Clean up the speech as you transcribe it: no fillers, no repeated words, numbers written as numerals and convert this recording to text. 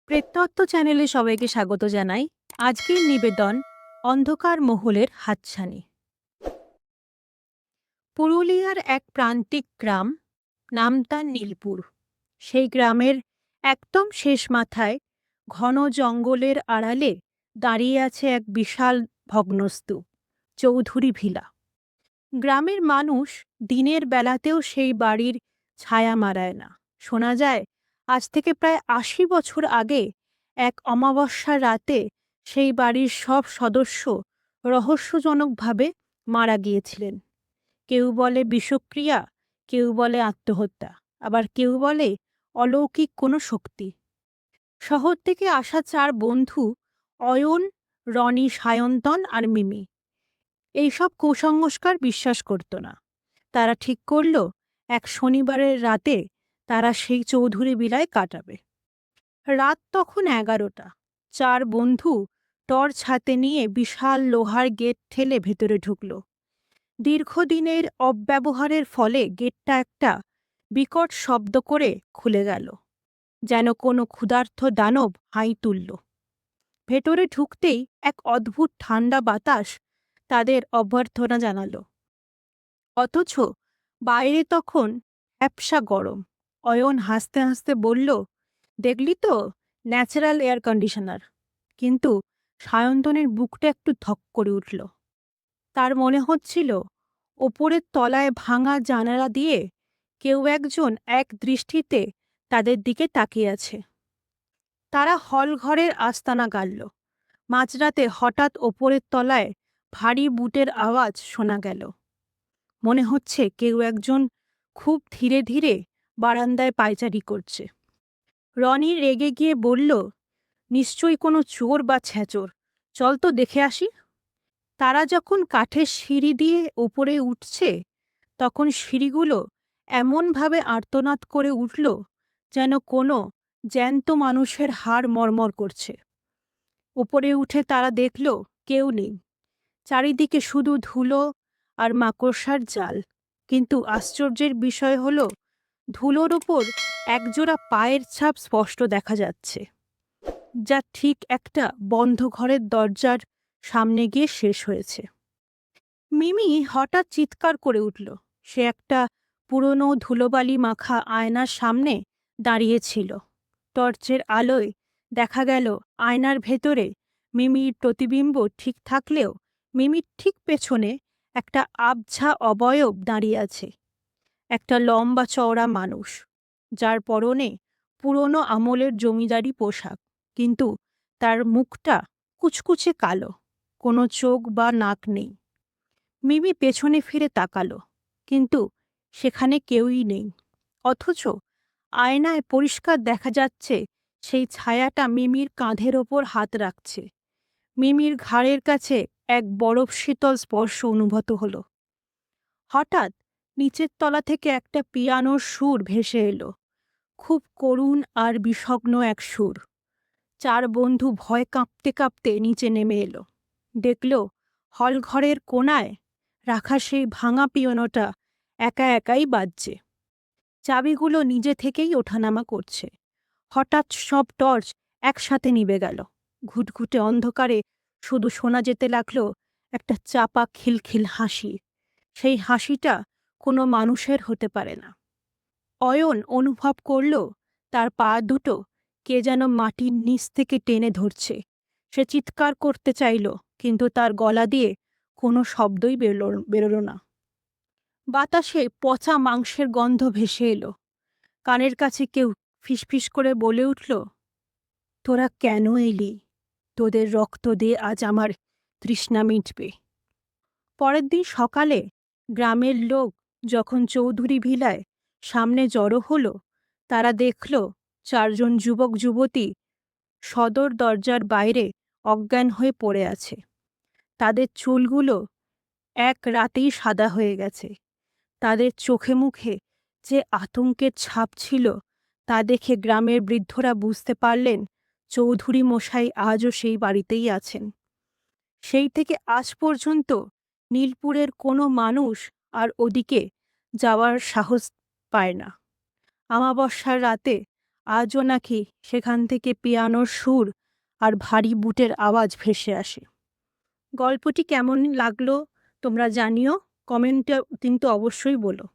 প্রেততত্ত্ব চ্যানেলে সবাইকে স্বাগত জানাই। আজকের নিবেদন অন্ধকার মহলের হাতছানি। পুরুলিয়ার এক প্রান্তিক গ্রাম, নাম তার নীলপুর। সেই গ্রামের একদম শেষ মাথায় ঘন জঙ্গলের আড়ালে দাঁড়িয়ে আছে এক বিশাল ভগ্নস্তূপ, চৌধুরী ভিলা। গ্রামের মানুষ দিনের বেলাতেও সেই বাড়ির ছায়া মারায় না। শোনা যায় আজ থেকে প্রায় ৮০ বছর আগে এক অমাবস্যার রাতে সেই বাড়ির সব সদস্য রহস্যজনকভাবে মারা গিয়েছিলেন। কেউ বলে বিষক্রিয়া, কেউ বলে আত্মহত্যা, আবার কেউ বলে অলৌকিক কোনো শক্তি। শহর থেকে আসা ৪ বন্ধু, অয়ন, রনি, সায়ন্তন আর মিমি, এইসব কুসংস্কার বিশ্বাস করত না। তারা ঠিক করল এক শনিবারের রাতে তারা সেই চৌধুরী বিলায় কাটাবে। রাত তখন ১১টা। ৪ বন্ধু টর্চ হাতে নিয়ে বিশাল লোহার গেট ঠেলে ভেতরে ঢুকল। দীর্ঘদিনের অব্যবহারের ফলে গেটটা একটা বিকট শব্দ করে খুলে গেল, যেন কোনো ক্ষুধার্ত দানব হাই তুলল। ভেতরে ঢুকতেই এক অদ্ভুত ঠান্ডা বাতাস তাদের অভ্যর্থনা জানালো, অথচ বাইরে তখন হ্যাপসা গরম। অয়ন হাসতে হাসতে বলল, দেখলি তো, ন্যাচারাল এয়ার কন্ডিশনার। কিন্তু সায়ন্তনের বুকটা একটু ধক করে উঠল। তার মনে হচ্ছিল ওপরের তলায় ভাঙা জানালা দিয়ে কেউ একজন এক দৃষ্টিতে তাদের দিকে তাকিয়ে আছে। তারা হল ঘরের আস্তানা গাড়ল। মাঝরাতে হঠাৎ ওপরের তলায় ভারী বুটের আওয়াজ শোনা গেল। মনে হচ্ছে কেউ একজন খুব ধীরে ধীরে বারান্দায় পায়চারি করছে। রনি রেগে গিয়ে বলল, নিশ্চয়ই কোনো চোর বা ছ্যাচোর, চল তো দেখে আসি। তারা যখন কাঠের সিঁড়ি দিয়ে উপরে উঠছে, তখন সিঁড়িগুলো এমনভাবে আর্তনাদ করে উঠল যেন কোনো জ্যান্ত মানুষের হাড় মরমর করছে। উপরে উঠে তারা দেখল কেউ নেই। চারিদিকে শুধু ধুলো আর মাকড়সার জাল। কিন্তু আশ্চর্যের বিষয় হলো, ধুলোর ওপর একজোড়া পায়ের ছাপ স্পষ্ট দেখা যাচ্ছে, যা ঠিক একটা বন্ধ ঘরের দরজার সামনে গিয়ে শেষ হয়েছে। মিমি হঠাৎ চিৎকার করে উঠল। সে একটা পুরনো ধুলোবালি মাখা আয়নার সামনে দাঁড়িয়েছিল। টর্চের আলোয় দেখা গেল আয়নার ভেতরে মিমির প্রতিবিম্ব ঠিক থাকলেও মিমির ঠিক পেছনে একটা আবঝা অবয়ব দাঁড়িয়ে আছে। একটা লম্বা চওড়া মানুষ, যার পরনে পুরনো আমলের জমিদারি পোশাক, কিন্তু তার মুখটা কুচকুচে কালো, কোনো চোখ বা নাক নেই। মিমি পেছনে ফিরে তাকালো, কিন্তু সেখানে কেউই নেই। অথচ আয়নায় পরিষ্কার দেখা যাচ্ছে সেই ছায়াটা মিমির কাঁধের ওপর হাত রাখছে। মিমির ঘাড়ের কাছে এক বরফ শীতল স্পর্শ অনুভূত হলো। হঠাৎ নিচের তলা থেকে একটা পিয়ানোর সুর ভেসে এলো, খুব করুণ আর বিষগ্ন এক সুর। ৪ বন্ধু ভয় কাঁপতে কাঁপতে নিচে নেমে এলো। দেখল হলঘরের কোণায় রাখা সেই ভাঙা পিয়ানোটা একা একাই বাজছে। চাবিগুলো নিজে থেকেই ওঠানামা করছে। হঠাৎ সব টর্চ একসাথে নিভে গেল। ঘুটঘুটে অন্ধকারে শুধু শোনা যেতে লাগলো একটা চাপা খিলখিল হাসি। সেই হাসিটা কোনো মানুষের হতে পারে না। অয়ন অনুভব করল তার পা দুটো কে যেন মাটির নিচ থেকে টেনে ধরছে। সে চিৎকার করতে চাইল, কিন্তু তার গলা দিয়ে কোনো শব্দই বেরোল না। বাতাসে পচা মাংসের গন্ধ ভেসে এলো। কানের কাছে কেউ ফিসফিস করে বলে উঠল, তোরা কেন এলি? তোদের রক্ত দিয়ে আজ আমার তৃষ্ণা মিটবে। পরের দিন সকালে গ্রামের লোক যখন চৌধুরী ভিলায় সামনে জড়ো হলো, তারা দেখল ৪ জন যুবক যুবতী সদর দরজার বাইরে অজ্ঞান হয়ে পড়ে আছে। তাদের চুলগুলো এক রাতেই সাদা হয়ে গেছে। তাদের চোখে মুখে যে আতঙ্কের ছাপ ছিল, তা দেখে গ্রামের বৃদ্ধরা বুঝতে পারলেন চৌধুরী মশাই আজও সেই বাড়িতেই আছেন। সেই থেকে আজ পর্যন্ত নীলপুরের কোনো মানুষ আর ওদিকে যাওয়ার সাহস পায় না। আমাবস্যার রাতে আজও নাকি সেখান থেকে পিয়ানোর সুর আর ভারী বুটের আওয়াজ ভেসে আসে। গল্পটি কেমন লাগলো তোমরা জানিও, কমেন্টে কিন্তু অবশ্যই বলো।